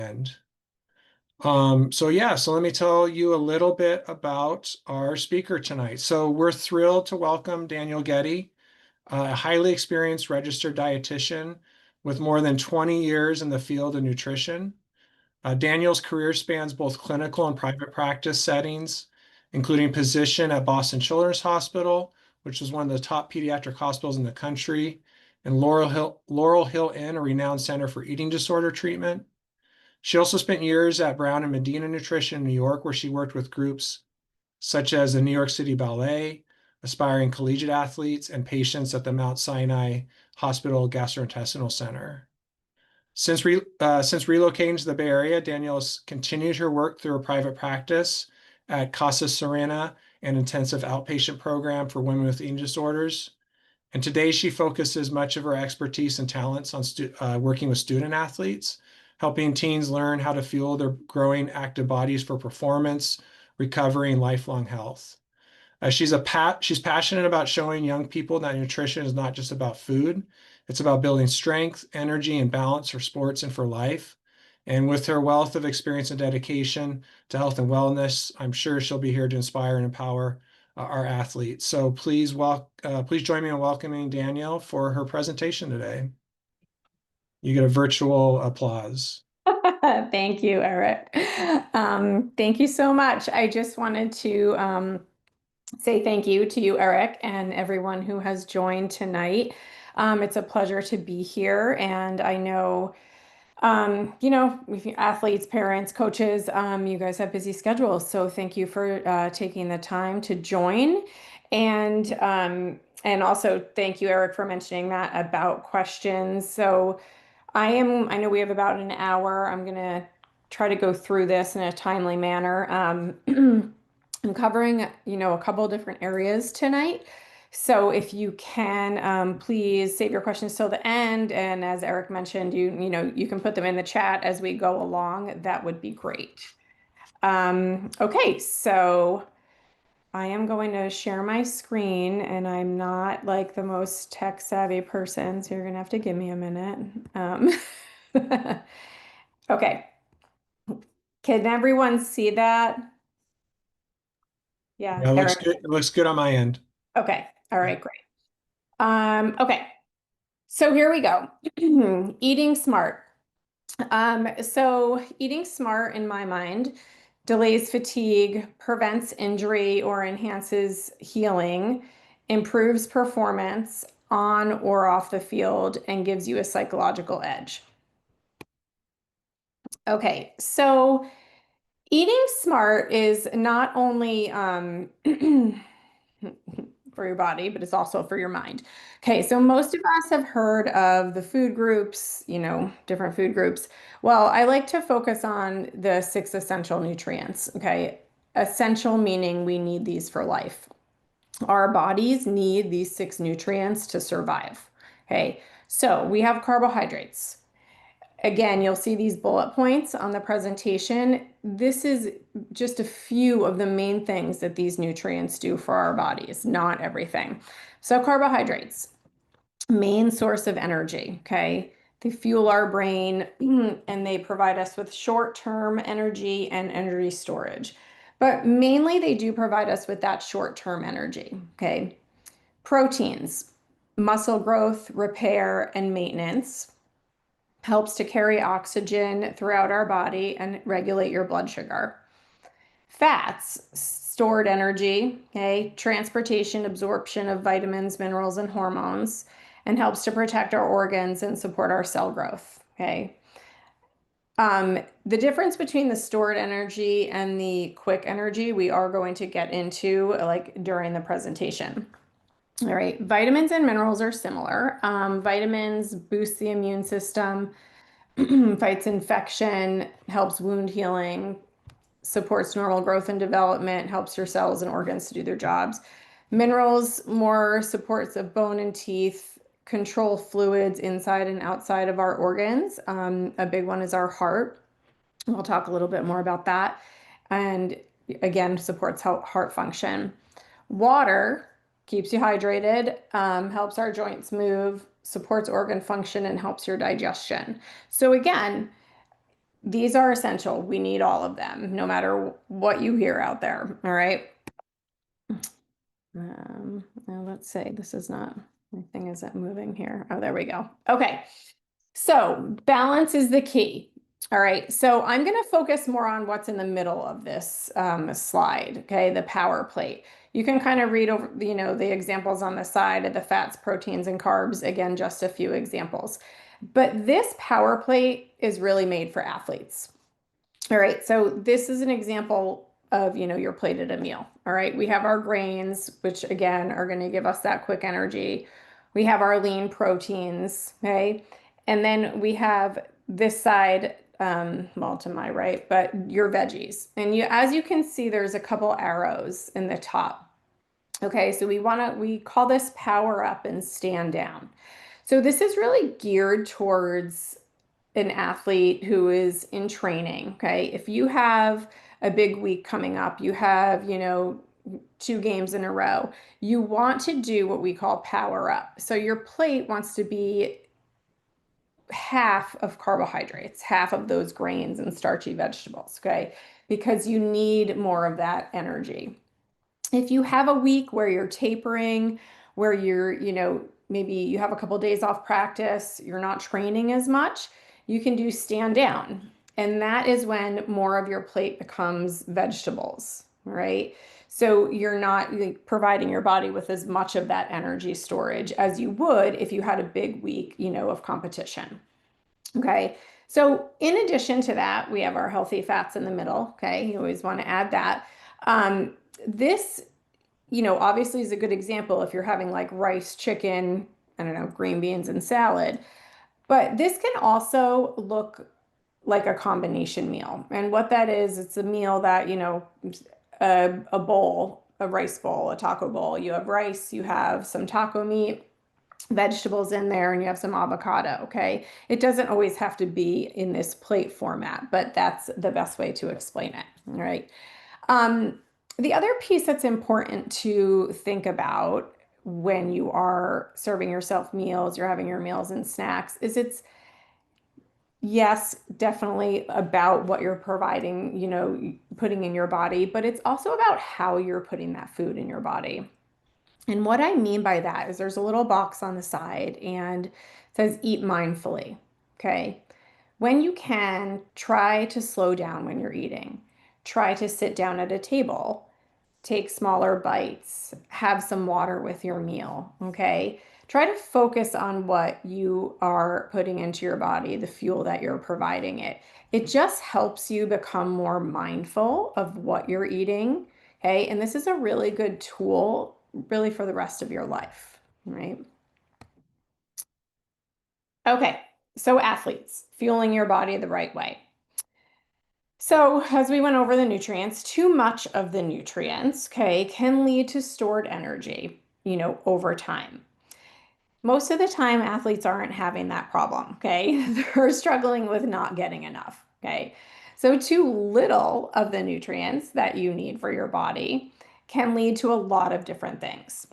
end. So let me tell you a little bit about our speaker tonight. So we're thrilled to welcome Danielle Getty, a highly experienced registered dietitian with more than 20 years in the field of nutrition. Danielle's career spans both clinical and private practice settings, including position at Boston Children's Hospital, which is one of the top pediatric hospitals in the country, and Laurel Hill Inn, a renowned center for eating disorder treatment. She also spent years at Brown and Medina Nutrition in New York, where she worked with groups such as the New York City Ballet, aspiring collegiate athletes, and patients at the Mount Sinai Hospital Gastrointestinal Center. Since relocating to the Bay Area, Danielle has continued her work through a private practice at Casa Serena, an intensive outpatient program for women with eating disorders. And today she focuses much of her expertise and talents on working with student athletes, helping teens learn how to fuel their growing active bodies for performance, recovery, and lifelong health. She's passionate about showing young people that nutrition is not just about food. It's about building strength, energy, and balance for sports and for life. And with her wealth of experience and dedication to health and wellness, I'm sure she'll be here to inspire and empower our athletes. So please join me in welcoming Danielle for her presentation today. You get a virtual applause. Thank you, Eric. Thank you so much. I just wanted to say thank you to you, Eric, and everyone who has joined tonight. It's a pleasure to be here, and I know, if athletes, parents, coaches, you guys have busy schedules, so thank you for taking the time to join, and also thank you, Eric, for mentioning that about questions. So I know we have about an hour. I'm gonna try to go through this in a timely manner. I'm covering, a couple of different areas tonight. So if you can, please save your questions till the end. And as Eric mentioned, you can put them in the chat as we go along. That would be great. Okay, so I am going to share my screen, and I'm not like the most tech savvy person, so you're gonna have to give me a minute. Okay, can everyone see that? Yeah, Yeah, it looks Eric. good. It looks good on my end. Okay, all right, great. Okay, so here we go. Eating smart. So eating smart, in my mind, delays fatigue, prevents injury or enhances healing, improves performance on or off the field, and gives you a psychological edge. Okay, so eating smart is not only for your body, but it's also for your mind. Okay, so most of us have heard of the food groups, different food groups. Well, I like to focus on the 6 essential nutrients. Okay, essential meaning we need these for life. Our bodies need these 6 nutrients to survive. Okay, so we have carbohydrates. Again, you'll see these bullet points on the presentation. This is just a few of the main things that these nutrients do for our bodies, not everything. So carbohydrates, main source of energy, okay? They fuel our brain and they provide us with short-term energy and energy storage. But mainly they do provide us with that short-term energy, okay? Proteins, muscle growth, repair, and maintenance, helps to carry oxygen throughout our body and regulate your blood sugar. Fats, stored energy, okay, transportation, absorption of vitamins, minerals, and hormones, and helps to protect our organs and support our cell growth, okay. The difference between the stored energy and the quick energy, we are going to get into like during the presentation. All right, vitamins and minerals are similar. Vitamins boost the immune system, fights infection, helps wound healing, supports normal growth and development, helps your cells and organs to do their jobs. Minerals, more supports of bone and teeth, control fluids inside and outside of our organs. A big one is our heart. We'll talk a little bit more about that. And again, supports heart function. Water keeps you hydrated, helps our joints move, supports organ function, and helps your digestion. So again, These are essential. We need all of them, no matter what you hear out there. All right. Now let's say this is not, my thing isn't moving here. Oh, there we go. Okay. So balance is the key. All right. So I'm going to focus more on what's in the middle of this slide. Okay. The power plate. You can kind of read over, the examples on the side of the fats, proteins, and carbs. Again, just a few examples. But this power plate is really made for athletes. All right, so this is an example of, your plated a meal. All right, we have our grains, which again are going to give us that quick energy. We have our lean proteins, okay? And then we have this side, well, to my right, but your veggies. And as you can see, there's a couple arrows in the top. Okay, so we call this power up and stand down. So this is really geared towards an athlete who is in training, okay? If you have a big week coming up, you have, 2 games in a row, you want to do what we call power up. So your plate wants to be half of carbohydrates, half of those grains and starchy vegetables, okay? Because you need more of that energy. If you have a week where you're tapering, where maybe you have a couple of days off practice, you're not training as much, you can do stand down. And that is when more of your plate becomes vegetables, right? So you're not providing your body with as much of that energy storage as you would if you had a big week, of competition. Okay. So in addition to that, we have our healthy fats in the middle. Okay. You always want to add that. This obviously is a good example if you're having like rice, chicken, I don't know, green beans and salad. But this can also look like a combination meal. And what that is, it's a meal that, a bowl, a rice bowl, a taco bowl. You have rice, you have some taco meat, vegetables in there, and you have some avocado, okay? It doesn't always have to be in this plate format, but that's the best way to explain it, all right? Um, the other piece that's important to think about when you are serving yourself meals, you're having your meals and snacks, is it's yes, definitely about what you're providing, putting in your body, but it's also about how you're putting that food in your body. And what I mean by that is there's a little box on the side and it says eat mindfully. Okay. When you can, try to slow down when you're eating. Try to sit down at a table, take smaller bites, have some water with your meal. Okay. Try to focus on what you are putting into your body, the fuel that you're providing it. It just helps you become more mindful of what you're eating. Okay. And this is a really good tool, really, for the rest of your life. Right. Okay. So, athletes, fueling your body the right way. So, as we went over the nutrients, too much of the nutrients, okay, can lead to stored energy, over time. Most of the time, athletes aren't having that problem, okay? They're struggling with not getting enough, okay? So, too little of the nutrients that you need for your body can lead to a lot of different things.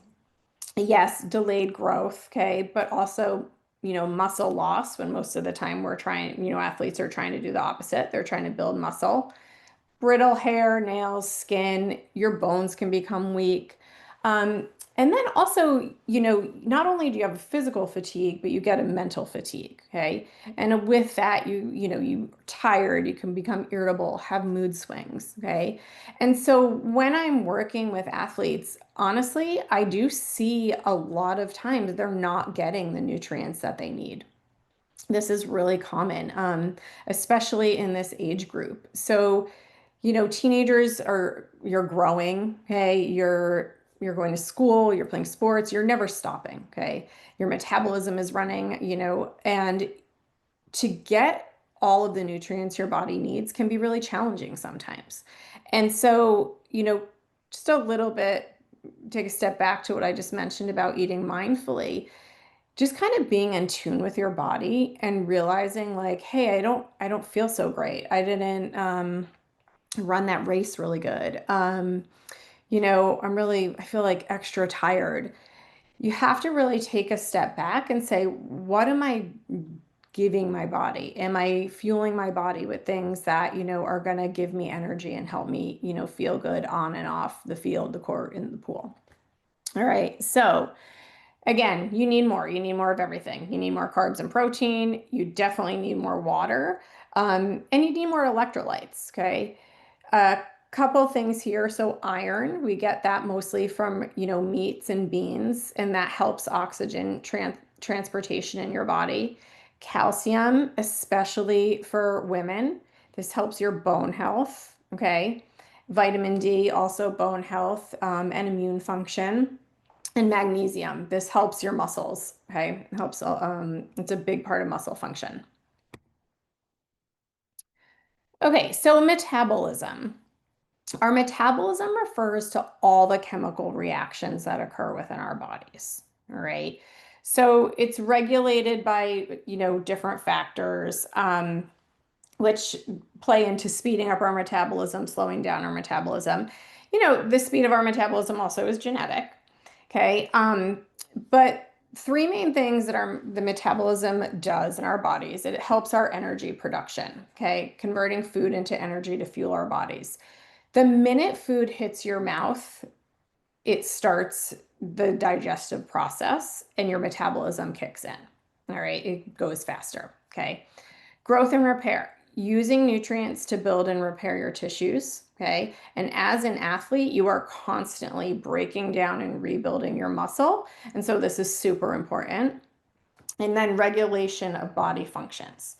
Yes, delayed growth, okay, but also, muscle loss when most of the time we're trying, athletes are trying to do the opposite. They're trying to build muscle. Brittle hair, nails, skin, your bones can become weak. Um, and then also, not only do you have physical fatigue, but you get a mental fatigue, okay? And with that, you tired, you can become irritable, have mood swings, okay? And so when I'm working with athletes, honestly, I do see a lot of times they're not getting the nutrients that they need. This is really common, especially in this age group. So, teenagers you're growing, okay? You're going to school, you're playing sports, you're never stopping, okay? Your metabolism is running, and to get all of the nutrients your body needs can be really challenging sometimes. And so, just a little bit, take a step back to what I just mentioned about eating mindfully, just kind of being in tune with your body and realizing like, hey, I don't feel so great. I didn't run that race really good. I feel like extra tired. You have to really take a step back and say, what am I giving my body? Am I fueling my body with things that, are going to give me energy and help me, feel good on and off the field, the court, in the pool? All right. So, again, you need more. You need more of everything. You need more carbs and protein. You definitely need more water. And you need more electrolytes. Okay. A couple things here. So iron, we get that mostly from, meats and beans, and that helps oxygen transportation in your body. Calcium, especially for women. This helps your bone health. Okay. Vitamin D, also bone health, and immune function. And magnesium, this helps your muscles. Okay. It helps, it's a big part of muscle function. Okay. So metabolism. Our metabolism refers to all the chemical reactions that occur within our bodies. All right. So it's regulated by, different factors, which play into speeding up our metabolism, slowing down our metabolism. The speed of our metabolism also is genetic. Okay. But three main things that the metabolism does in our bodies, it helps our energy production. Okay. Converting food into energy to fuel our bodies. The minute food hits your mouth, it starts the digestive process and your metabolism kicks in. All right, it goes faster. Okay. Growth and repair, using nutrients to build and repair your tissues. Okay. And as an athlete, you are constantly breaking down and rebuilding your muscle. And so this is super important. And then regulation of body functions.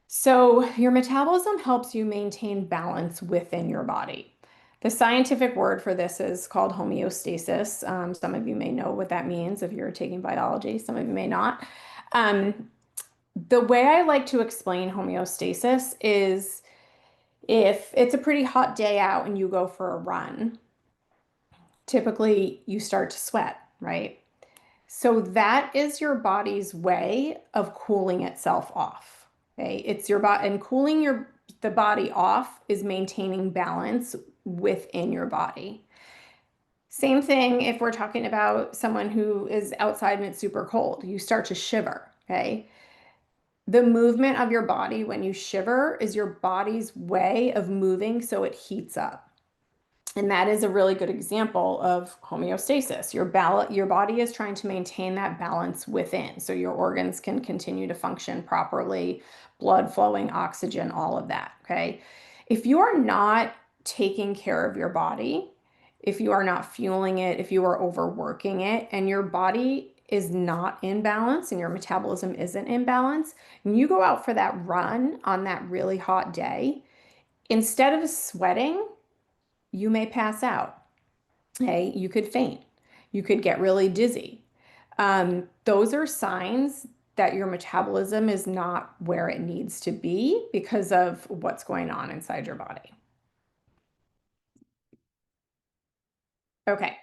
So, your metabolism helps you maintain balance within your body. The scientific word for this is called homeostasis. Some of you may know what that means if you're taking biology, some of you may not. Um, the way I like to explain homeostasis is if it's a pretty hot day out and you go for a run, typically you start to sweat, right? So that is your body's way of cooling itself off. Okay, it's your body, and cooling the body off is maintaining balance within your body. Same thing if we're talking about someone who is outside and it's super cold. You start to shiver, okay? The movement of your body when you shiver is your body's way of moving so it heats up. And that is a really good example of homeostasis. Your body is trying to maintain that balance within so your organs can continue to function properly, blood flowing, oxygen, all of that. Okay. If you are not taking care of your body, if you are not fueling it, if you are overworking it, and your body is not in balance and your metabolism isn't in balance, and you go out for that run on that really hot day, instead of sweating, you may pass out. Hey, you could faint. You could get really dizzy. Those are signs that your metabolism is not where it needs to be because of what's going on inside your body. Okay.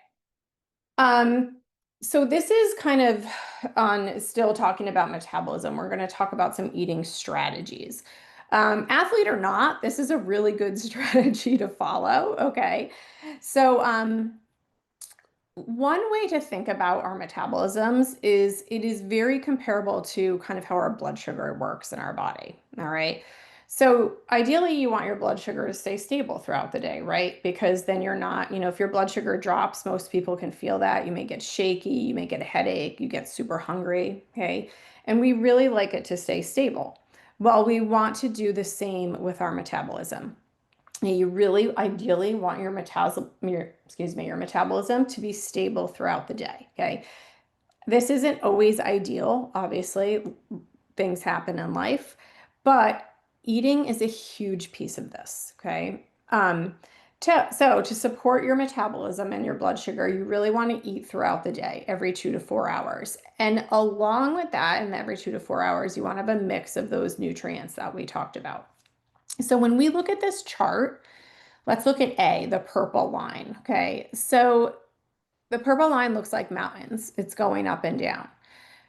Um, so this is kind of on still talking about metabolism. We're going to talk about some eating strategies. Athlete or not, this is a really good strategy to follow. Okay. So, one way to think about our metabolisms is it is very comparable to kind of how our blood sugar works in our body. All right. So ideally, you want your blood sugar to stay stable throughout the day, right? Because then you're not, if your blood sugar drops, most people can feel that. You may get shaky, you may get a headache, you get super hungry. Okay. And we really like it to stay stable. Well, we want to do the same with our metabolism. You really ideally want your metabolism to be stable throughout the day. Okay. This isn't always ideal. Obviously, things happen in life, but eating is a huge piece of this. Okay. So to support your metabolism and your blood sugar, you really want to eat throughout the day, every 2 to 4 hours. And along with that, in every 2 to 4 hours, you want to have a mix of those nutrients that we talked about. So when we look at this chart, let's look at A, the purple line. Okay, so the purple line looks like mountains. It's going up and down.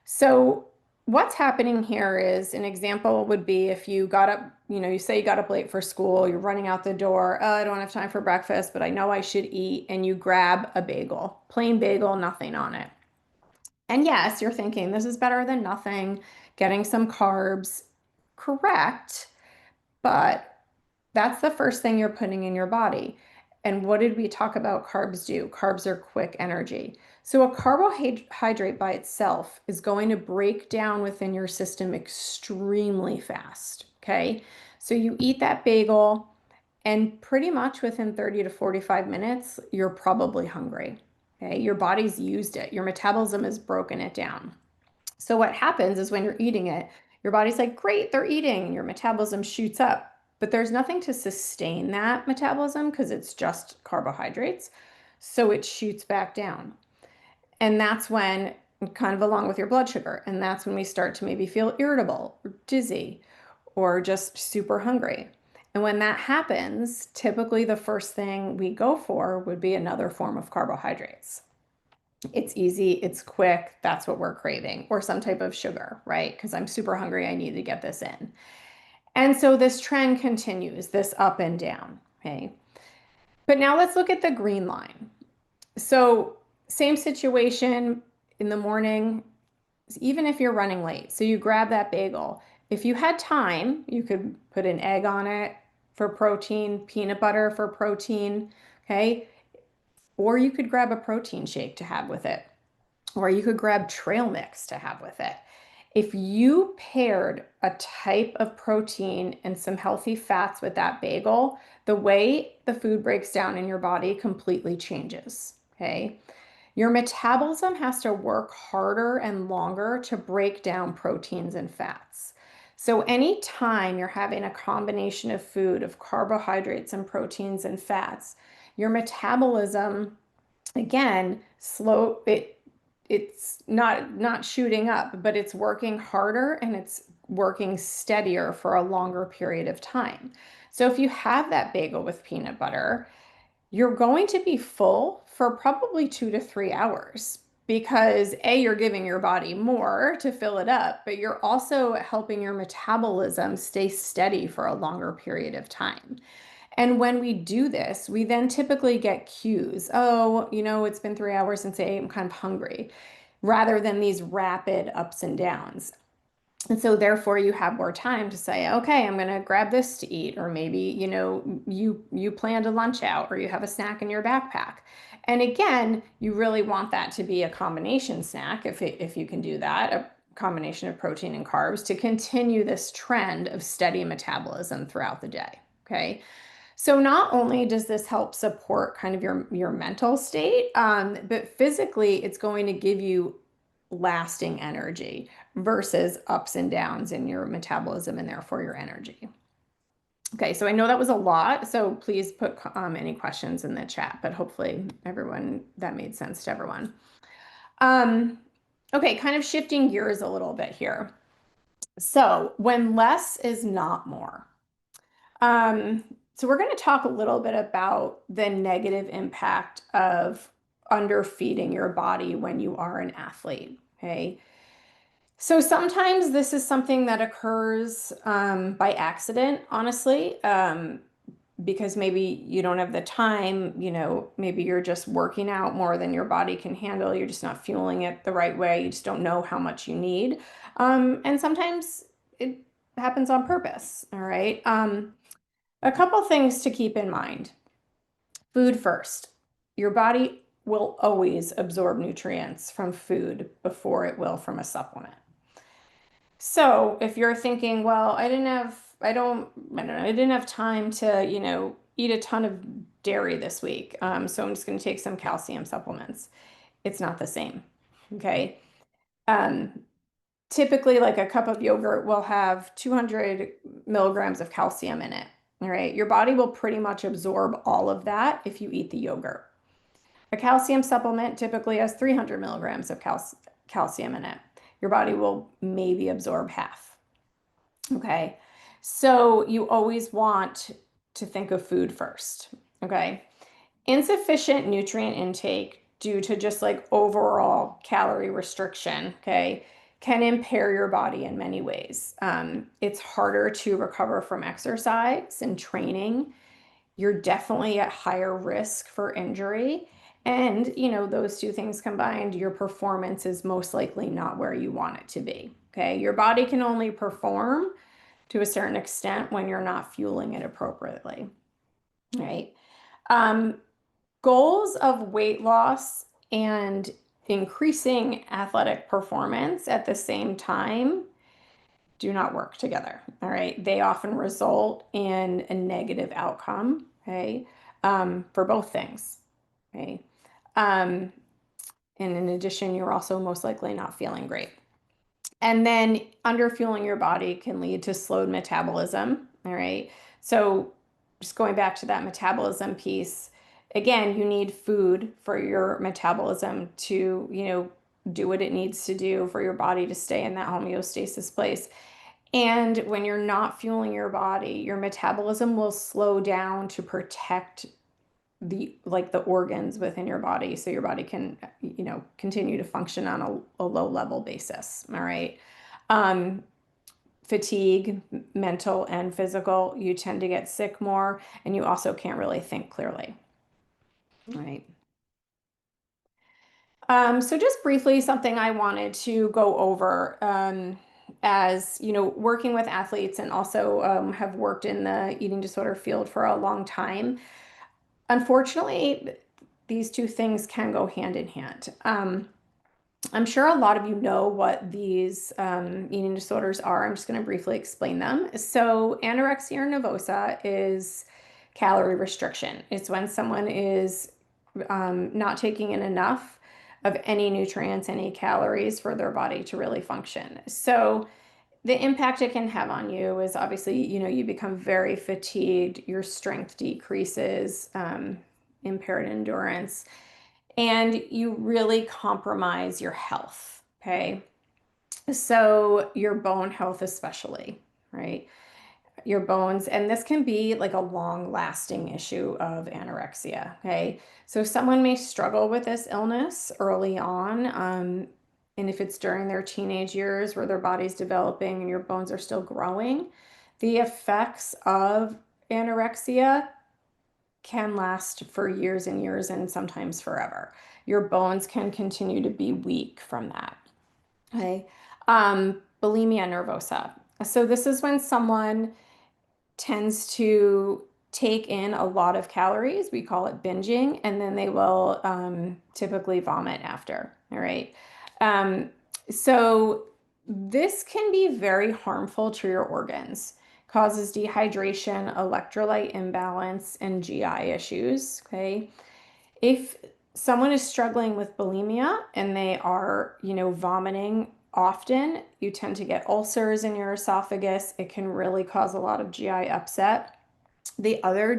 So what's happening here is an example would be if you got up, you say you got up late for school, you're running out the door. Oh, I don't have time for breakfast, but I know I should eat. And you grab a bagel, plain bagel, nothing on it. And yes, you're thinking this is better than nothing. getting some carbs, correct, but that's the first thing you're putting in your body. And what did we talk about carbs do? Carbs are quick energy. So a carbohydrate by itself is going to break down within your system extremely fast. Okay. So you eat that bagel, and pretty much within 30 to 45 minutes, you're probably hungry. Okay. Your body's used it, your metabolism has broken it down. So what happens is when you're eating it, your body's like, great, they're eating, and your metabolism shoots up. But there's nothing to sustain that metabolism because it's just carbohydrates. So it shoots back down. And that's when, kind of along with your blood sugar, and that's when we start to maybe feel irritable or dizzy or just super hungry. And when that happens, typically the first thing we go for would be another form of carbohydrates. It's easy, it's quick, that's what we're craving, or some type of sugar, right? Because I'm super hungry, I need to get this in. And so this trend continues, this up and down, okay? But now let's look at the green line. So, same situation in the morning, even if you're running late. So, you grab that bagel. If you had time, you could put an egg on it for protein, peanut butter for protein, okay? Or you could grab a protein shake to have with it, or you could grab trail mix to have with it. If you paired a type of protein and some healthy fats with that bagel, the way the food breaks down in your body completely changes. Okay. Your metabolism has to work harder and longer to break down proteins and fats. So, anytime you're having a combination of food of carbohydrates and proteins and fats, your metabolism again slow it's not shooting up, but it's working harder and it's working steadier for a longer period of time. So if you have that bagel with peanut butter, you're going to be full for probably 2 to 3 hours because A, you're giving your body more to fill it up, but you're also helping your metabolism stay steady for a longer period of time. And when we do this, we then typically get cues. Oh, it's been 3 hours since I ate, I'm kind of hungry, rather than these rapid ups and downs. And so therefore you have more time to say, okay, I'm going to grab this to eat, or maybe, you planned a lunch out or you have a snack in your backpack. And again, you really want that to be a combination snack if you can do that, a combination of protein and carbs to continue this trend of steady metabolism throughout the day. Okay. So not only does this help support kind of your mental state, but physically it's going to give you lasting energy versus ups and downs in your metabolism and therefore your energy. Okay, so I know that was a lot, so please put any questions in the chat, but hopefully everyone that made sense to everyone. Okay, kind of shifting gears a little bit here. So when less is not more. So we're going to talk a little bit about the negative impact of underfeeding your body when you are an athlete. Okay. So sometimes this is something that occurs by accident, honestly, because maybe you don't have the time, maybe you're just working out more than your body can handle. You're just not fueling it the right way. You just don't know how much you need. And sometimes it happens on purpose. All right. A couple things to keep in mind. Food first. Your body will always absorb nutrients from food before it will from a supplement. So if you're thinking, well, I don't know, I didn't have time to, eat a ton of dairy this week. So I'm just going to take some calcium supplements. It's not the same. Okay. Um, Typically, like a cup of yogurt will have 200 milligrams of calcium in it. All right. Your body will pretty much absorb all of that if you eat the yogurt. A calcium supplement typically has 300 milligrams of calcium in it. Your body will maybe absorb half. Okay. So you always want to think of food first. Okay. Insufficient nutrient intake due to just like overall calorie restriction, okay, can impair your body in many ways. It's harder to recover from exercise and training. You're definitely at higher risk for injury. And, those two things combined, your performance is most likely not where you want it to be. Okay. Your body can only perform to a certain extent when you're not fueling it appropriately. Right. Um, Goals of weight loss and increasing athletic performance at the same time do not work together. All right. They often result in a negative outcome. Okay. For both things. Okay. Um, and in addition, you're also most likely not feeling great. And then underfueling your body can lead to slowed metabolism. All right. So just going back to that metabolism piece, again, you need food for your metabolism to, do what it needs to do for your body to stay in that homeostasis place. And when you're not fueling your body, your metabolism will slow down to protect the organs within your body so your body can continue to function on a low level basis. All right. um, Fatigue, mental and physical, you tend to get sick more, and you also can't really think clearly. All right. So just briefly, something I wanted to go over, as working with athletes and also have worked in the eating disorder field for a long time. Unfortunately, these two things can go hand in hand. I'm sure a lot of you know what these eating disorders are. I'm just going to briefly explain them. So, anorexia nervosa is calorie restriction. It's when someone is not taking in enough of any nutrients, any calories for their body to really function. So, the impact it can have on you is obviously, you become very fatigued, your strength decreases, impaired endurance, and you really compromise your health. Okay. So, your bone health, especially, right? Your bones, and this can be like a long lasting issue of anorexia. Okay. So, someone may struggle with this illness early on. And if it's during their teenage years where their body's developing and your bones are still growing, the effects of anorexia can last for years and years and sometimes forever. Your bones can continue to be weak from that. Okay. Bulimia nervosa. So this is when someone tends to take in a lot of calories. We call it binging, and then they will typically vomit after. All right. Um, so this can be very harmful to your organs, causes dehydration, electrolyte imbalance, and GI issues. Okay. If someone is struggling with bulimia and they are, vomiting often, you tend to get ulcers in your esophagus. It can really cause a lot of GI upset. The other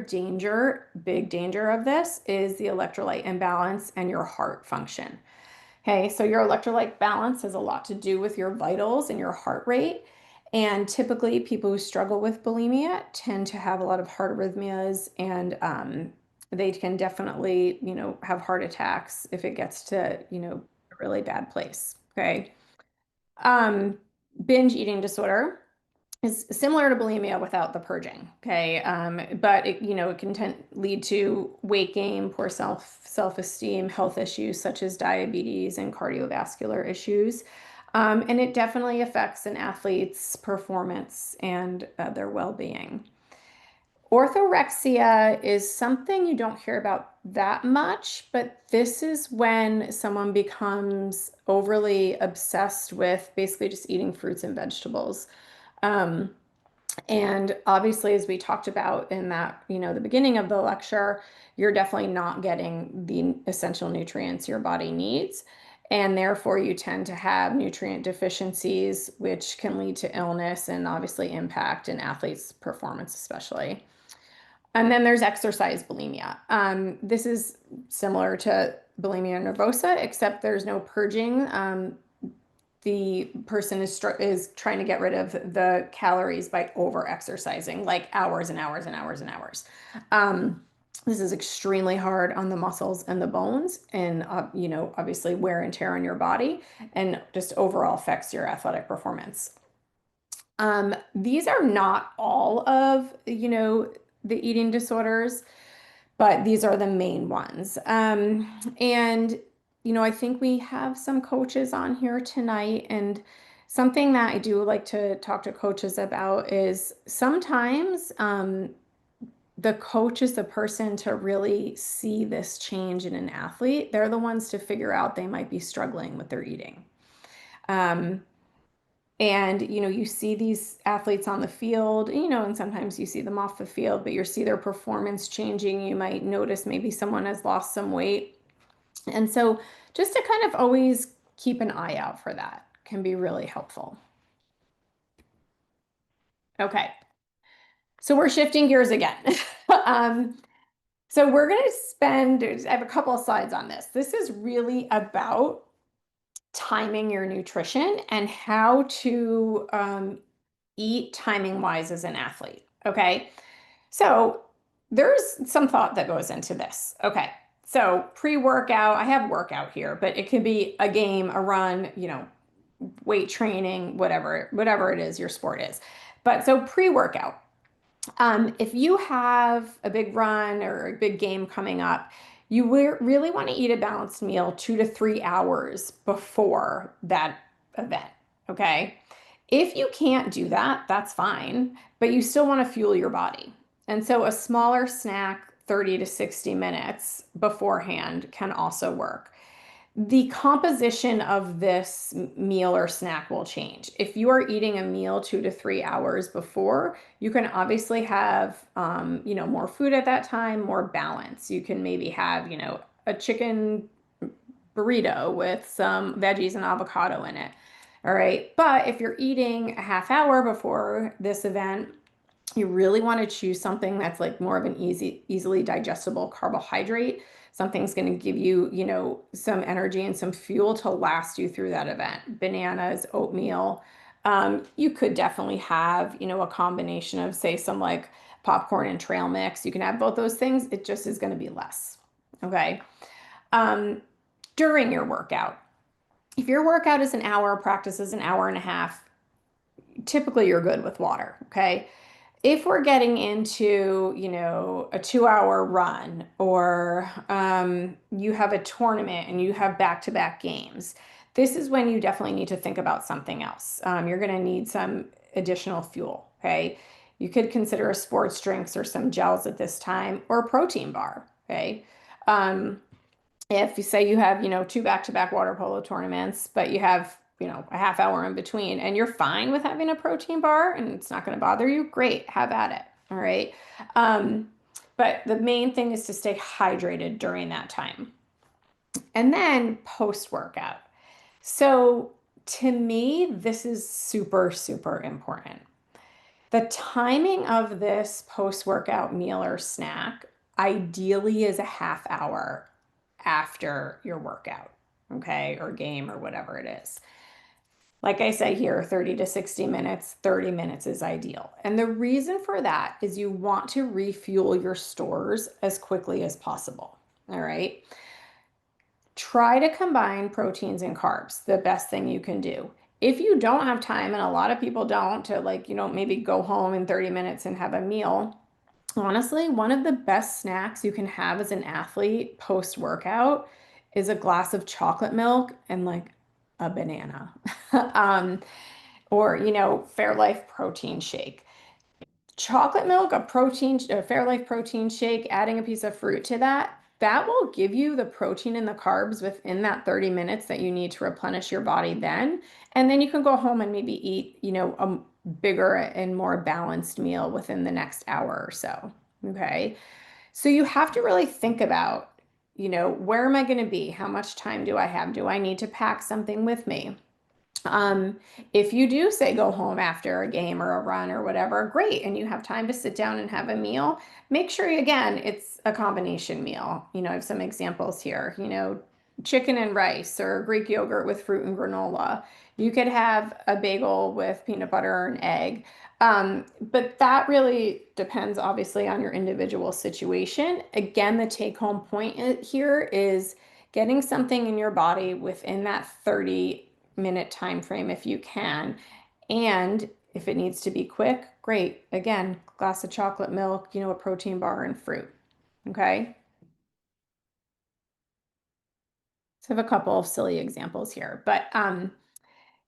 big danger of this is the electrolyte imbalance and your heart function. Okay, so your electrolyte balance has a lot to do with your vitals and your heart rate. And typically, people who struggle with bulimia tend to have a lot of heart arrhythmias, and they can definitely, have heart attacks if it gets to, a really bad place. Okay. Um, Binge eating disorder is similar to bulimia without the purging. Okay. But it can lead to weight gain, poor self-esteem, health issues such as diabetes and cardiovascular issues. And it definitely affects an athlete's performance and their well-being. Orthorexia is something you don't hear about that much, but this is when someone becomes overly obsessed with basically just eating fruits and vegetables. Um, and obviously, as we talked about in that, the beginning of the lecture, you're definitely not getting the essential nutrients your body needs. And therefore, you tend to have nutrient deficiencies, which can lead to illness and obviously impact an athlete's performance, especially. And then there's exercise bulimia. This is similar to bulimia nervosa, except there's no purging. The person is trying to get rid of the calories by over exercising, like hours and hours and hours and hours. This is extremely hard on the muscles and the bones, and obviously wear and tear on your body, and just overall affects your athletic performance. These are not all of the eating disorders, but these are the main ones. And, I think we have some coaches on here tonight. And something that I do like to talk to coaches about is sometimes the coach is the person to really see this change in an athlete. They're the ones to figure out they might be struggling with their eating. Um, and you see these athletes on the field, and sometimes you see them off the field, but you see their performance changing. You might notice maybe someone has lost some weight. And so just to kind of always keep an eye out for that can be really helpful. Okay, so we're shifting gears again. Um, so we're going to I have a couple of slides on this. This is really about timing your nutrition and how to eat timing wise as an athlete. Okay. So there's some thought that goes into this. Okay. So pre-workout, I have workout here, but it could be a game, a run, weight training, whatever it is your sport is. But so pre-workout, if you have a big run or a big game coming up, you really want to eat a balanced meal 2 to 3 hours before that event. Okay. If you can't do that, that's fine, but you still want to fuel your body. And so a smaller snack 30 to 60 minutes beforehand can also work. The composition of this meal or snack will change. If you are eating a meal 2 to 3 hours before, you can obviously have, more food at that time, more balance. You can maybe have, a chicken burrito with some veggies and avocado in it. All right. But if you're eating a half hour before this event, you really want to choose something that's like more of an easily digestible carbohydrate. Something's going to give you, some energy and some fuel to last you through that event. Bananas, oatmeal. You could definitely have, a combination of, say, some like popcorn and trail mix. You can have both those things. It just is going to be less. Okay. Um, During your workout, if your workout is an hour, practice is an hour and a half, typically you're good with water. Okay. If we're getting into, a 2 hour run or you have a tournament and you have back-to-back games, this is when you definitely need to think about something else. You're going to need some additional fuel. Okay. You could consider sports drinks or some gels at this time or a protein bar. Okay. If you say you have, two back-to-back water polo tournaments, but you have, a half hour in between and you're fine with having a protein bar and it's not going to bother you, great, have at it. All right. Um, but the main thing is to stay hydrated during that time. And then post-workout. So to me, this is super, super important. The timing of this post-workout meal or snack ideally is a half hour after your workout, okay, or game or whatever it is. Like I say here, 30 to 60 minutes, 30 minutes is ideal. And the reason for that is you want to refuel your stores as quickly as possible. All right. Try to combine proteins and carbs, the best thing you can do. If you don't have time, and a lot of people don't, to like, maybe go home in 30 minutes and have a meal, honestly, one of the best snacks you can have as an athlete post workout is a glass of chocolate milk and like a banana. um, or, Fairlife protein shake. Chocolate milk, a Fairlife protein shake, adding a piece of fruit to that, that will give you the protein and the carbs within that 30 minutes that you need to replenish your body then. And then you can go home and maybe eat, a bigger and more balanced meal within the next hour or so. Okay. So you have to really think about, where am I going to be? How much time do I have? Do I need to pack something with me? Um, if you do say go home after a game or a run or whatever, great, and you have time to sit down and have a meal, make sure again it's a combination meal. I have some examples here, chicken and rice or Greek yogurt with fruit and granola. You could have a bagel with peanut butter and egg. But that really depends obviously on your individual situation. Again, the take home point here is getting something in your body within that 30-minute time frame if you can. And if it needs to be quick, great. Again, glass of chocolate milk, a protein bar and fruit. Okay. So I have a couple of silly examples here, but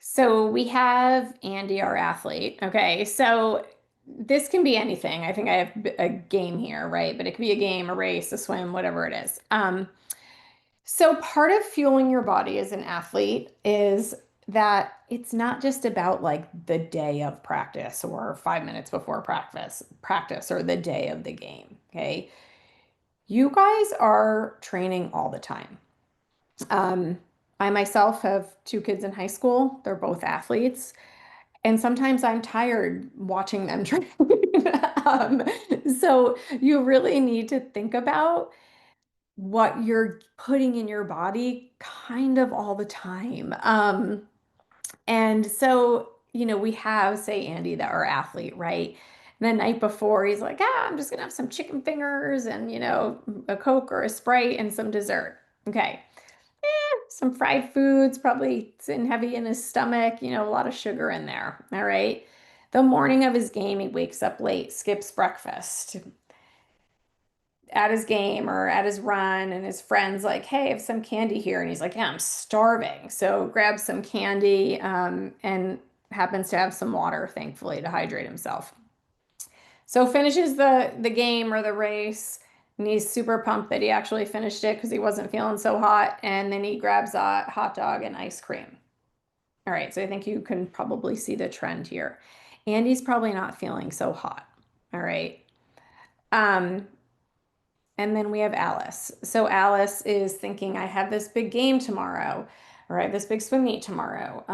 so we have Andy, our athlete. Okay, so this can be anything. I think I have a game here, right? But it could be a game, a race, a swim, whatever it is. So part of fueling your body as an athlete is that it's not just about like the day of practice or 5 minutes before practice or the day of the game. Okay. You guys are training all the time. Um, I myself have two kids in high school. They're both athletes. And sometimes I'm tired watching them train. Um, so you really need to think about what you're putting in your body kind of all the time. And so, we have, say, Andy, that our athlete, right? And the night before, he's like, I'm just gonna have some chicken fingers and, a Coke or a Sprite and some dessert. Okay. Some fried foods, probably sitting heavy in his stomach, a lot of sugar in there. All right. The morning of his game, he wakes up late, skips breakfast at his game or at his run, and his friend's like, hey, I have some candy here. And he's like, yeah, I'm starving. So grabs some candy and happens to have some water, thankfully, to hydrate himself. So finishes the game or the race, and he's super pumped that he actually finished it because he wasn't feeling so hot. And then he grabs a hot dog and ice cream. All right, so I think you can probably see the trend here. Andy's probably not feeling so hot. All right. Um, and then we have Alice. So Alice is thinking, I have this big game tomorrow, or I have this big swim meet tomorrow.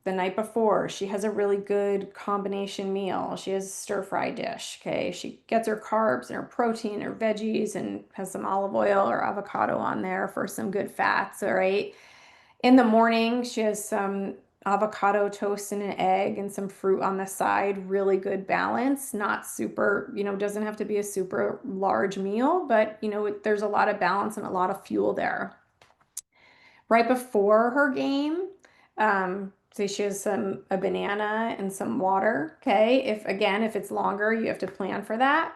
The night before, she has a really good combination meal. She has a stir fry dish. Okay. She gets her carbs and her protein, her veggies, and has some olive oil or avocado on there for some good fats. All right. In the morning, she has some avocado toast and an egg and some fruit on the side. Really good balance. Not super, doesn't have to be a super large meal, but there's a lot of balance and a lot of fuel there. Right before her game, so she has a banana and some water. Okay. If it's longer, you have to plan for that.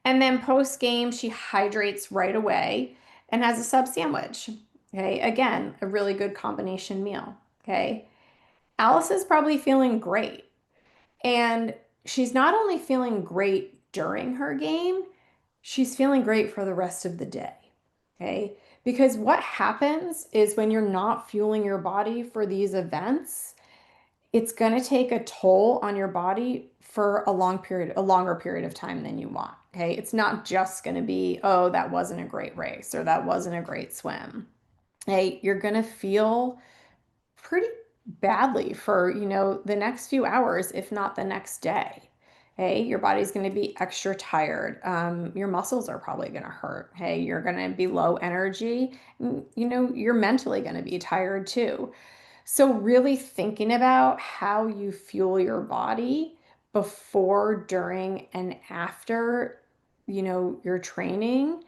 And then post game, she hydrates right away and has a sub sandwich. Okay. Again, a really good combination meal. Okay. Alice is probably feeling great. And she's not only feeling great during her game, she's feeling great for the rest of the day. Okay. Because what happens is when you're not fueling your body for these events, it's going to take a toll on your body for a longer period of time than you want. Okay. It's not just going to be, oh, that wasn't a great race or that wasn't a great swim. Hey, you're going to feel pretty badly for, the next few hours, if not the next day. Hey, your body's going to be extra tired. Your muscles are probably going to hurt. Hey, you're going to be low energy. You're mentally going to be tired too. So, really thinking about how you fuel your body before, during, and after, your training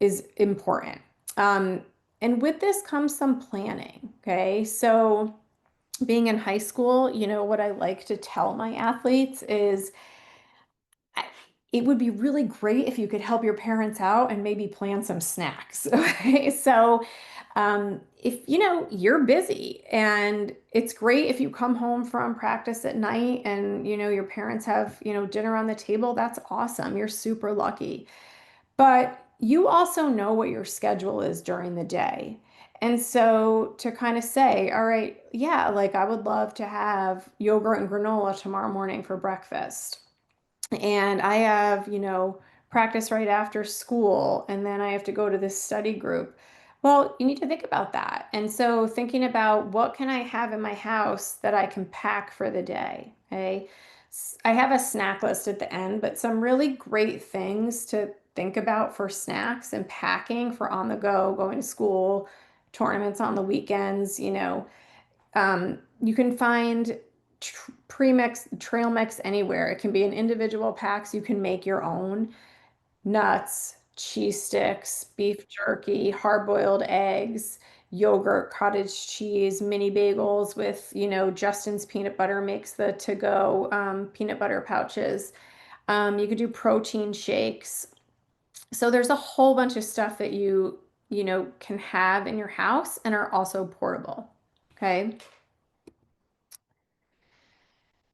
is important. Um, and with this comes some planning. Okay. So, being in high school, what I like to tell my athletes is it would be really great if you could help your parents out and maybe plan some snacks. Okay. So, if you're busy and it's great if you come home from practice at night and your parents have dinner on the table, that's awesome. You're super lucky. But you also know what your schedule is during the day. And so to kind of say, all right, yeah, like I would love to have yogurt and granola tomorrow morning for breakfast. And I have, practice right after school, and then I have to go to this study group. Well, you need to think about that. And so thinking about what can I have in my house that I can pack for the day. Okay. I have a snack list at the end, but some really great things to think about for snacks and packing for on the go, going to school, tournaments on the weekends, you can find premix, trail mix anywhere. It can be in individual packs. You can make your own nuts, cheese sticks, beef jerky, hard-boiled eggs, yogurt, cottage cheese, mini bagels with, Justin's peanut butter makes the to-go peanut butter pouches. You could do protein shakes. So there's a whole bunch of stuff that you can have in your house and are also portable. Okay.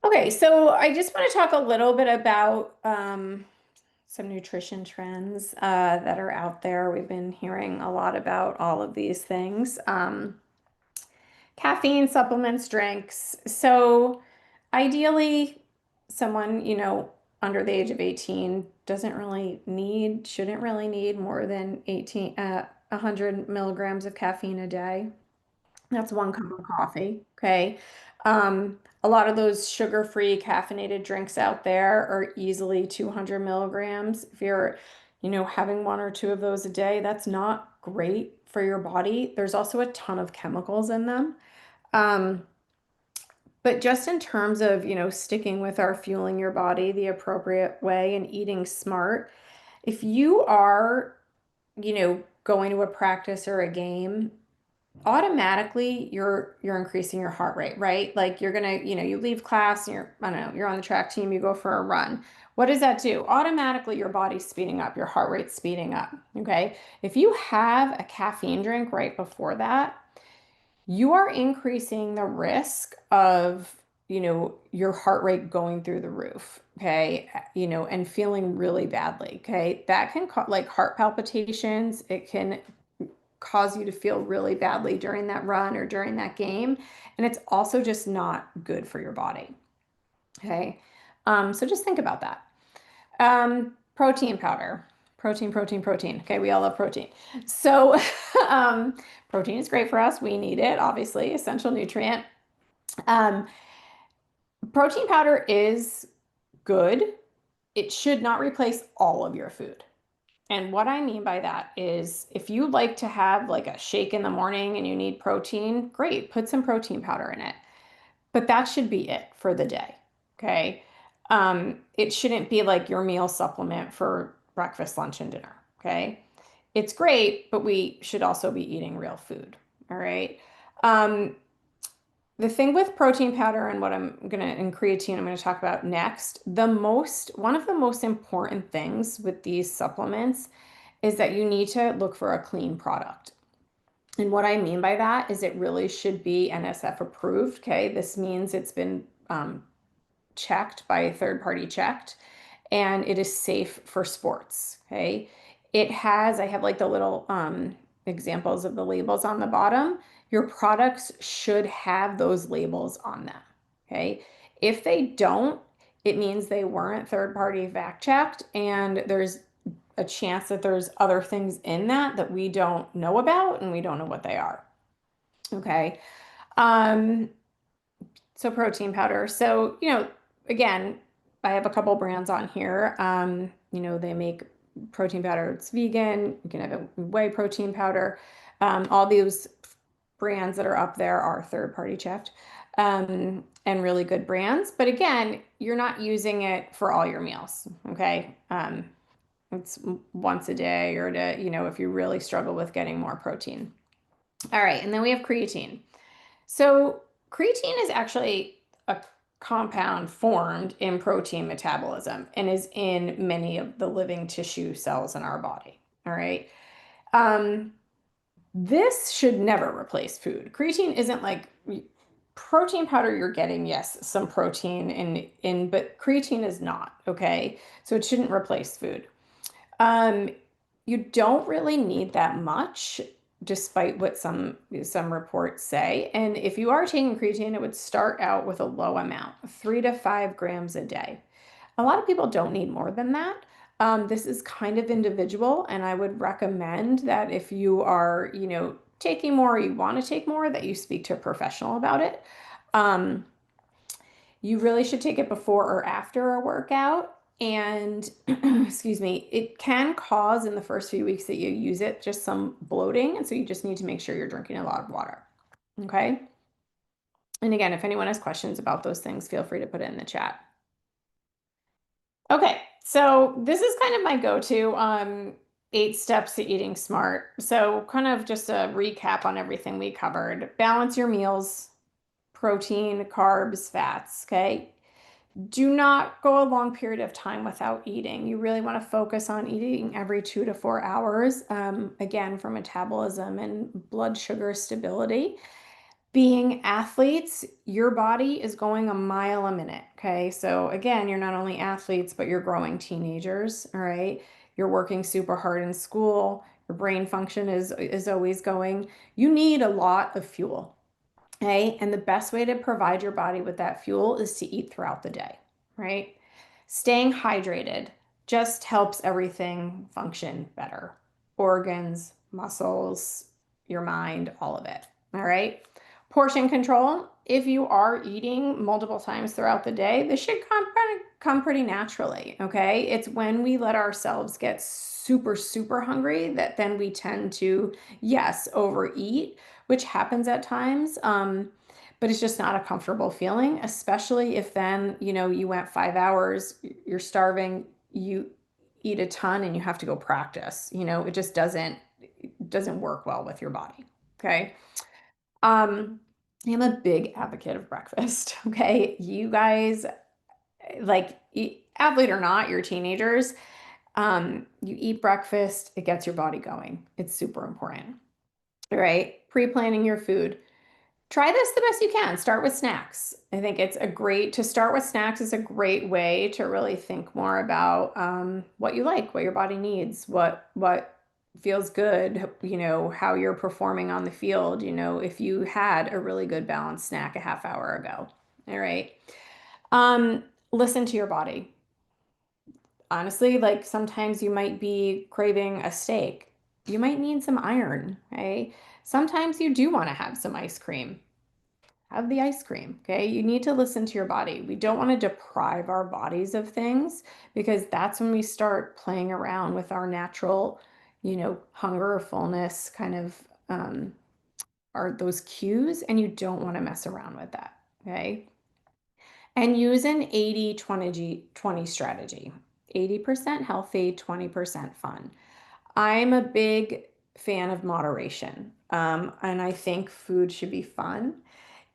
Okay, so I just want to talk a little bit about some nutrition trends that are out there. We've been hearing a lot about all of these things. Caffeine supplements, drinks. So ideally, someone, under the age of 18 shouldn't really need more than 100 milligrams of caffeine a day. That's one cup of coffee. Okay. A lot of those sugar-free caffeinated drinks out there are easily 200 milligrams. If you're, having one or two of those a day, that's not great for your body. There's also a ton of chemicals in them. Um, but just in terms of, sticking with our fueling your body the appropriate way and eating smart, if you are, going to a practice or a game, automatically you're increasing your heart rate, right? Like you're gonna, you leave class and I don't know, you're on the track team, you go for a run. What does that do? Automatically your body's speeding up, your heart rate's speeding up. Okay. If you have a caffeine drink right before that, you are increasing the risk of, your heart rate going through the roof. Okay. And feeling really badly. Okay. That can like heart palpitations. It can cause you to feel really badly during that run or during that game. And it's also just not good for your body. Okay. So just think about that. Protein powder. Protein, protein, protein. Okay, we all love protein. So, um, protein is great for us. We need it, obviously, essential nutrient. Um, Protein powder is good. It should not replace all of your food. And what I mean by that is if you like to have like a shake in the morning and you need protein, great, put some protein powder in it. But that should be it for the day. Okay. It shouldn't be like your meal supplement for breakfast, lunch, and dinner. Okay. It's great, but we should also be eating real food. All right. Um, the thing with protein powder and what in creatine, I'm gonna talk about next. One of the most important things with these supplements is that you need to look for a clean product. And what I mean by that is it really should be NSF approved. Okay. This means it's been checked by a third party checked and it is safe for sports. Okay. I have like the little examples of the labels on the bottom. Your products should have those labels on them. Okay. If they don't, it means they weren't third party fact checked and there's a chance that there's other things in that we don't know about and we don't know what they are. Okay. Um, so protein powder. So, again, I have a couple brands on here. They make protein powder. It's vegan. You can have a whey protein powder. All these brands that are up there are third party checked and really good brands. But again, you're not using it for all your meals. Okay. It's once a day or if you really struggle with getting more protein. All right. And then we have creatine. So creatine is actually a compound formed in protein metabolism and is in many of the living tissue cells in our body. All right. Um, this should never replace food. Creatine isn't like protein powder you're getting, yes, some protein but creatine is not, okay? So it shouldn't replace food. Um, you don't really need that much, despite what some reports say. And if you are taking creatine, it would start out with a low amount, 3 to 5 grams a day. A lot of people don't need more than that. This is kind of individual, and I would recommend that if you are, taking more or you want to take more, that you speak to a professional about it. Um, you really should take it before or after a workout. And excuse me, it can cause in the first few weeks that you use it just some bloating. And so you just need to make sure you're drinking a lot of water. Okay. And again, if anyone has questions about those things, feel free to put it in the chat. Okay. So this is kind of my go-to 8 steps to eating smart. So kind of just a recap on everything we covered. Balance your meals, protein, carbs, fats. Okay. Do not go a long period of time without eating. You really want to focus on eating every 2 to 4 hours, again, for metabolism and blood sugar stability. Being athletes, your body is going a mile a minute. Okay. So, again, you're not only athletes, but you're growing teenagers. All right. You're working super hard in school. Your brain function is always going. You need a lot of fuel. Okay. And the best way to provide your body with that fuel is to eat throughout the day, right? Staying hydrated just helps everything function better. Organs, muscles, your mind, all of it. All right. Portion control. If you are eating multiple times throughout the day, this should come pretty naturally. Okay. It's when we let ourselves get super, super hungry that then we tend to, yes, overeat, which happens at times. But it's just not a comfortable feeling, especially if then, you went 5 hours, you're starving, you eat a ton and you have to go practice. It just doesn't work well with your body. Okay. Um, I'm a big advocate of breakfast. Okay. You guys, like, athlete or not, you're teenagers. You eat breakfast, it gets your body going. It's super important. All right. Pre-planning your food. Try this the best you can. Start with snacks. I think to start with snacks is a great way to really think more about what you like, what your body needs, what feels good, how you're performing on the field, if you had a really good balanced snack a half hour ago. All right. Um, Listen to your body. Honestly, like sometimes you might be craving a steak. You might need some iron, right? Sometimes you do want to have some ice cream. Have the ice cream. Okay. You need to listen to your body. We don't want to deprive our bodies of things because that's when we start playing around with our natural, hunger or fullness kind of are those cues, and you don't want to mess around with that. Okay. And use an 80-20 strategy. 80% healthy, 20% fun. I'm a big fan of moderation. And I think food should be fun.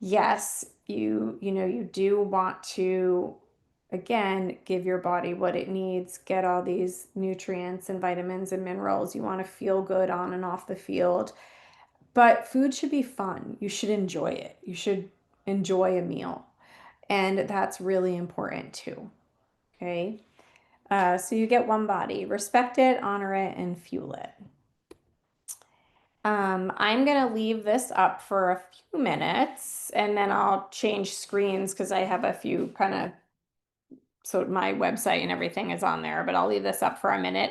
Yes, you do want to, again, give your body what it needs, get all these nutrients and vitamins and minerals. You want to feel good on and off the field, but food should be fun. You should enjoy it. You should enjoy a meal, and that's really important too. Okay. So you get one body, respect it, honor it, and fuel it. I'm gonna leave this up for a few minutes and then I'll change screens because I have a few so my website and everything is on there, but I'll leave this up for a minute.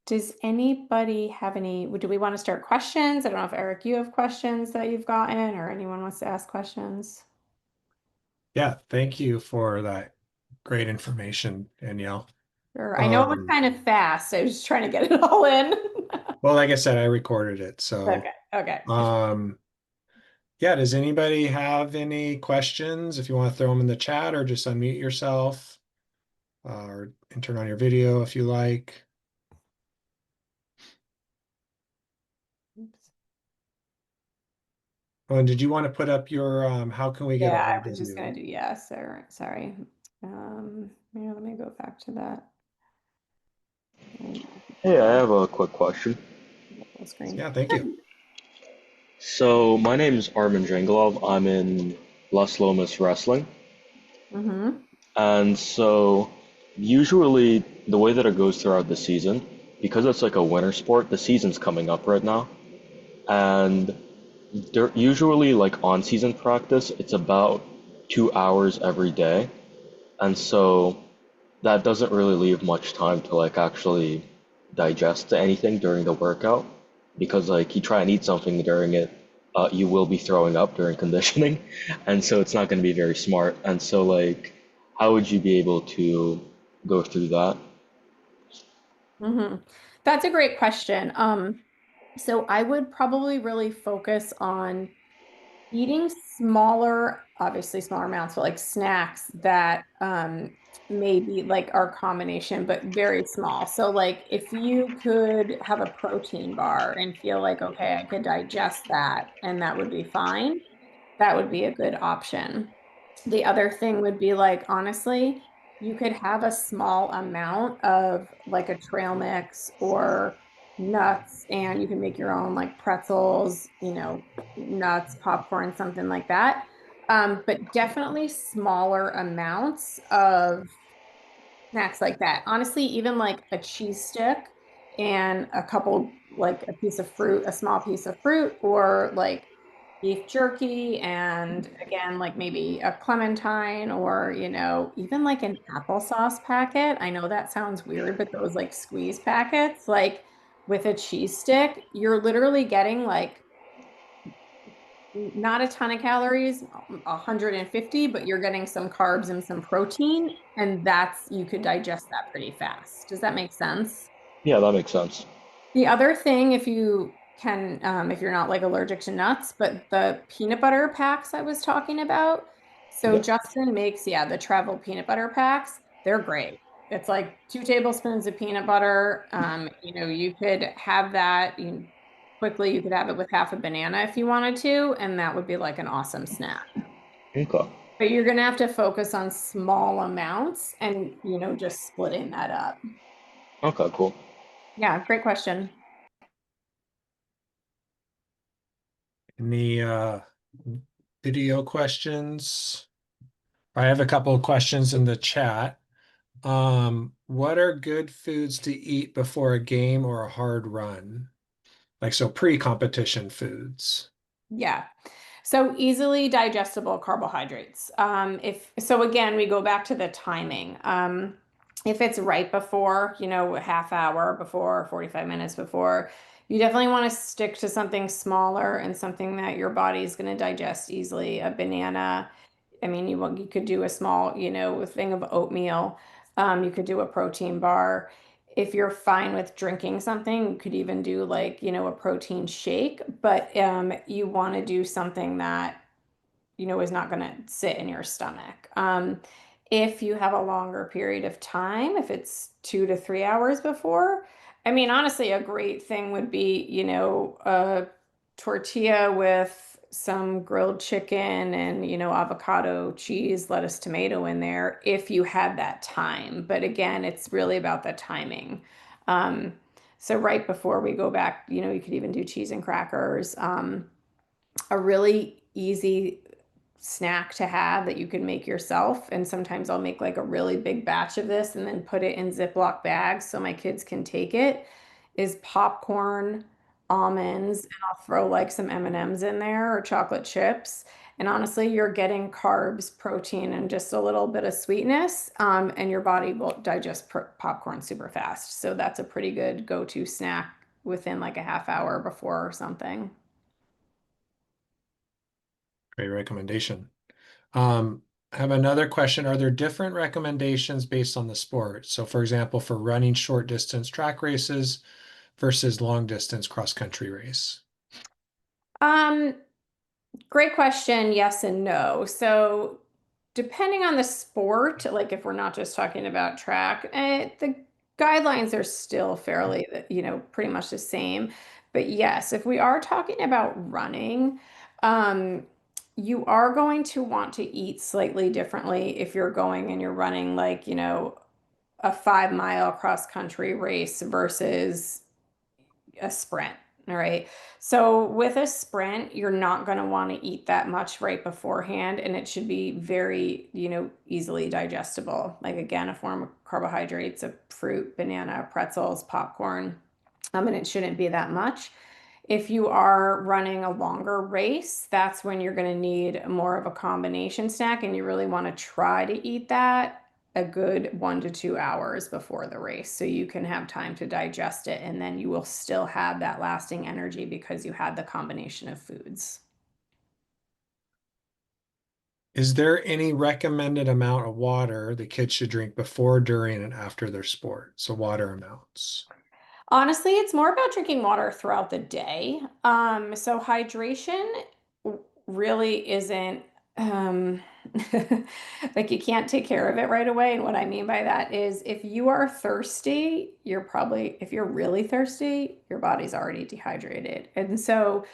Does anybody have do we want to start questions? I don't know if Eric, you have questions that you've gotten or anyone wants to ask questions. Yeah, thank you for that great information, Danielle. Sure. I know it was Um, kind of fast. So I was just trying to get it all in. well, like I said, I recorded it. So, Okay. Okay. um, yeah, does anybody have any questions? If you want to throw them in the chat or just unmute yourself, and turn on your video if you like. Oops. Oh, and did you want to put up your, how can we get a Yeah, hold I was of just you? gonna do yes. Sorry. Yeah, let me go back to that. Hey, I have a quick question. Full screen. Yeah, thank you. So, my name is Armin Jangalov. I'm in Las Lomas Wrestling. Mm-hmm. And so, usually, the way that it goes throughout the season, because it's like a winter sport, the season's coming up right now. And they're usually, like on season practice, it's about 2 hours every day. And so, that doesn't really leave much time to like actually digest anything during the workout because like you try and eat something during it, you will be throwing up during conditioning, and so it's not going to be very smart. And so like, how would you be able to go through that? Mm-hmm. That's a great question. So I would probably really focus on eating smaller, obviously smaller amounts, but like snacks that maybe like our combination, but very small. So like if you could have a protein bar and feel like, okay, I could digest that and that would be fine, that would be a good option. The other thing would be like, honestly, you could have a small amount of like a trail mix or nuts, and you can make your own like pretzels, nuts, popcorn, something like that. But definitely smaller amounts of snacks like that. Honestly, even like a cheese stick and a couple, like a piece of fruit, a small piece of fruit, or like beef jerky, and again, like maybe a clementine, or, even like an applesauce packet. I know that sounds weird, but those like squeeze packets, like with a cheese stick, you're literally getting like not a ton of calories, 150, but you're getting some carbs and some protein, and you could digest that pretty fast. Does that make sense? Yeah, that makes sense. The other thing, if you can, if you're not like allergic to nuts, but the peanut butter packs I was talking about. So Yeah. Justin makes, yeah, the travel peanut butter packs. They're great. It's like 2 tablespoons of peanut butter. You could have that quickly. You could have it with half a banana if you wanted to, and that would be like an awesome snack. Okay. But you're gonna have to focus on small amounts and, just splitting that up. Okay, cool. Yeah, great question. Any video questions? I have a couple of questions in the chat. What are good foods to eat before a game or a hard run? Like, so pre-competition foods. Yeah. So easily digestible carbohydrates. If so, again, we go back to the timing. If it's right before, a half hour before, 45 minutes before, you definitely want to stick to something smaller and something that your body's going to digest easily. A banana. I mean, you could do a small, thing of oatmeal. You could do a protein bar. If you're fine with drinking something, you could even do like, a protein shake, but you want to do something that is not going to sit in your stomach. If you have a longer period of time, if it's 2 to 3 hours before, I mean, honestly, a great thing would be, a tortilla with some grilled chicken and, avocado, cheese, lettuce, tomato in there if you had that time. But again, it's really about the timing. Um, so right before we go back, you could even do cheese and crackers. A really easy snack to have that you can make yourself. And sometimes I'll make like a really big batch of this and then put it in Ziploc bags so my kids can take it, is popcorn, almonds, and I'll throw like some M&Ms in there or chocolate chips. And honestly, you're getting carbs, protein, and just a little bit of sweetness, and your body will digest popcorn super fast. So that's a pretty good go-to snack within like a half hour before or something. Great recommendation. I have another question. Are there different recommendations based on the sport? So, for example, for running short distance track races versus long distance cross country race. Um, Great question. Yes and no. So, depending on the sport, like if we're not just talking about track, the guidelines are still fairly, pretty much the same. But yes, if we are talking about running, um, you are going to want to eat slightly differently if you're going and you're running like, a 5 mile cross country race versus a sprint. All right. So with a sprint, you're not going to want to eat that much right beforehand, and it should be very, easily digestible. Like again, a form of carbohydrates, of fruit, banana, pretzels, popcorn. And it shouldn't be that much. If you are running a longer race, that's when you're going to need more of a combination snack, and you really want to try to eat that a good 1 to 2 hours before the race so you can have time to digest it, and then you will still have that lasting energy because you had the combination of foods. Is there any recommended amount of water the kids should drink before, during, and after their sport? So water amounts. Honestly, it's more about drinking water throughout the day. So hydration really isn't um like you can't take care of it right away. And what I mean by that is if you are thirsty, if you're really thirsty, your body's already dehydrated. And so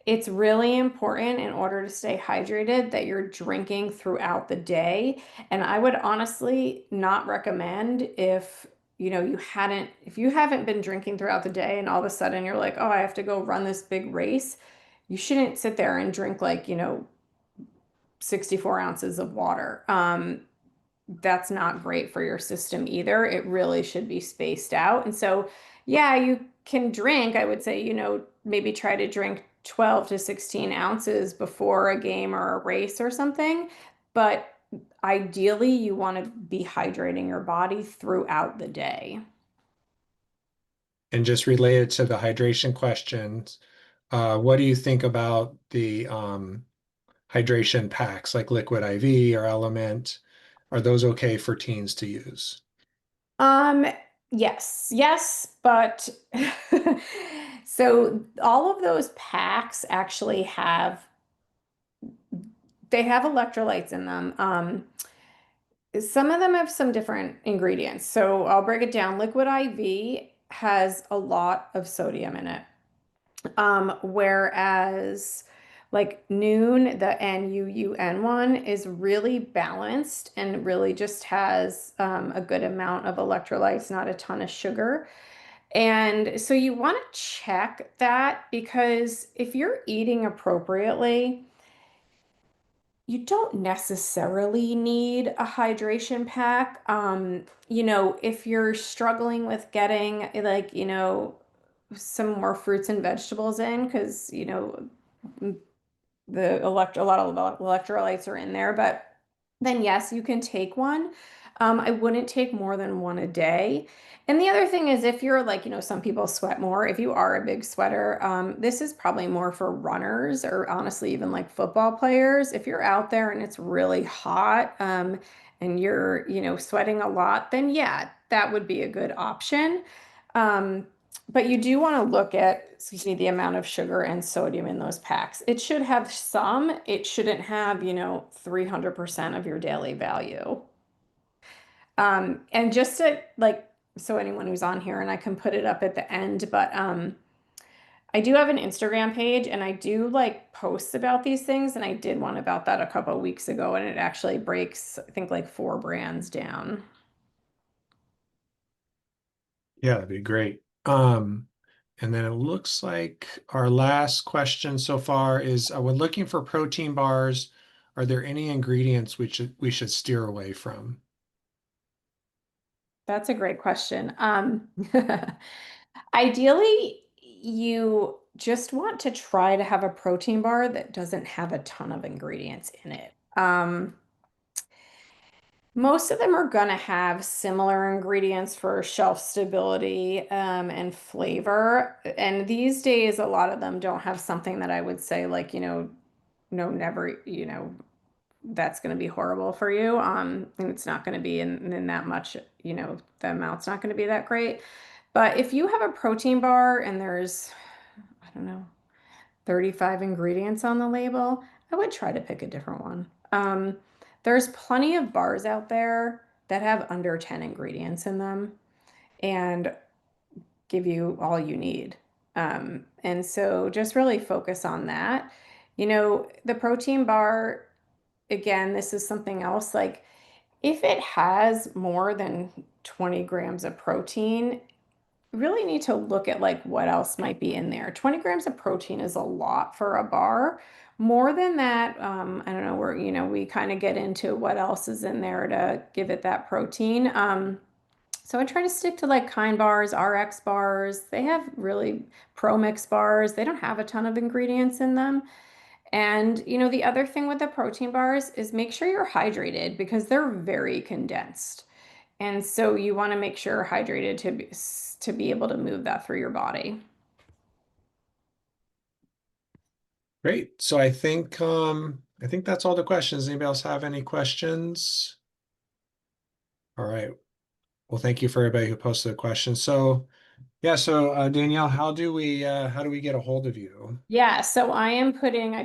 It's really important in order to stay hydrated that you're drinking throughout the day. And I would honestly not recommend if if you haven't been drinking throughout the day and all of a sudden you're like, oh, I have to go run this big race. You shouldn't sit there and drink like, 64 ounces of water. That's not great for your system either. It really should be spaced out. And so, yeah, you can drink. I would say, maybe try to drink 12 to 16 ounces before a game or a race or something. But ideally, you want to be hydrating your body throughout the day. And just related to the hydration questions, what do you think about the hydration packs like Liquid IV or Element? Are those okay for teens to use? Um, yes, but so all of those packs actually they have electrolytes in them. Some of them have some different ingredients. So I'll break it down. Liquid IV has a lot of sodium in it. Whereas like Noon, the NUUN one is really balanced and really just has a good amount of electrolytes, not a ton of sugar. And so you want to check that because if you're eating appropriately, you don't necessarily need a hydration pack. If you're struggling with getting like, some more fruits and vegetables in, because, a lot of electrolytes are in there, but then yes, you can take one. I wouldn't take more than one a day. And the other thing is if you're like, some people sweat more. If you are a big sweater, this is probably more for runners or honestly even like football players. If you're out there and it's really hot, and you're, sweating a lot, then yeah, that would be a good option. Um, but you do want to look at, excuse me, the amount of sugar and sodium in those packs. It should have some, it shouldn't have, 300% of your daily value. And just to like, so anyone who's on here, and I can put it up at the end, but I do have an Instagram page and I do like posts about these things. And I did one about that a couple of weeks ago, and it actually breaks, I think, like 4 brands down. Yeah, that'd be great. And then it looks like our last question so far is, when looking for protein bars, are there any ingredients we should steer away from? That's a great question. Ideally, you just want to try to have a protein bar that doesn't have a ton of ingredients in it. Most of them are going to have similar ingredients for shelf stability, and flavor. And these days, a lot of them don't have something that I would say, like, no, never, that's going to be horrible for you. And it's not going to be in that much, the amount's not going to be that great. But if you have a protein bar and there's, I don't know, 35 ingredients on the label, I would try to pick a different one. There's plenty of bars out there that have under 10 ingredients in them and give you all you need. And so just really focus on that. The protein bar, again, this is something else like if it has more than 20 grams of protein, really need to look at like what else might be in there. 20 grams of protein is a lot for a bar. More than that, I don't know, we kind of get into what else is in there to give it that protein. So I try to stick to like Kind bars, RX bars. They have really Pro Mix bars. They don't have a ton of ingredients in them. And the other thing with the protein bars is make sure you're hydrated because they're very condensed. And so you want to make sure you're hydrated to be able to move that through your body. Great. So I think that's all the questions. Anybody else have any questions? All right. Well, thank you for everybody who posted the questions. So yeah, so Danielle, how do we get a hold of you? Yeah, so I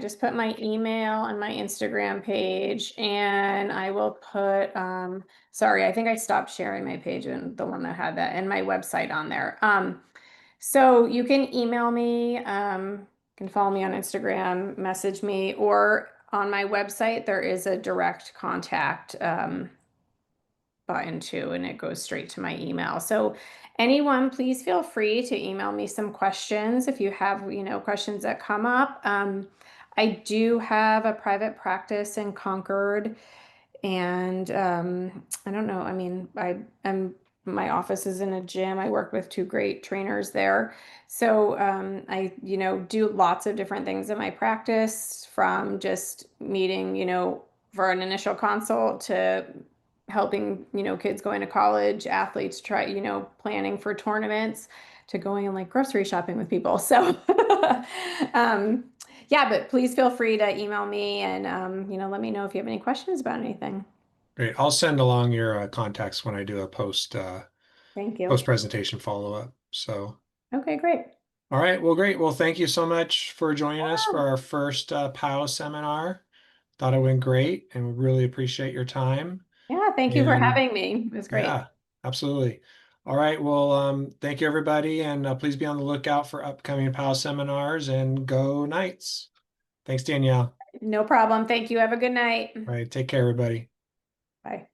just put my email on my Instagram page and I will put, sorry, I think I stopped sharing my page and the one that had that and my website on there. So you can email me, You can follow me on Instagram, message me, or on my website, there is a direct contact button too, and it goes straight to my email. So anyone, please feel free to email me some questions if you have, questions that come up. I do have a private practice in Concord, and I don't know. I mean, my office is in a gym. I work with two great trainers there. So I, do lots of different things in my practice, from just meeting, for an initial consult, to helping, kids going to college, athletes try, planning for tournaments, to going and like grocery shopping with people. So um, yeah, but please feel free to email me, and let me know if you have any questions about anything. Great. I'll send along your contacts when I do a Thank you. post presentation follow up. So, Okay, great. all right. Well, great. Well, thank you so much for joining us for Yeah, our first POW seminar. Thought it went great, and we really appreciate your time. yeah, thank you for And having me. It was great. yeah, absolutely. All right. Well, thank you everybody, and please be on the lookout for upcoming POW seminars, and go Knights. Thanks, Danielle. No problem. Thank you. Have a good night. All right. Take care, everybody. Bye.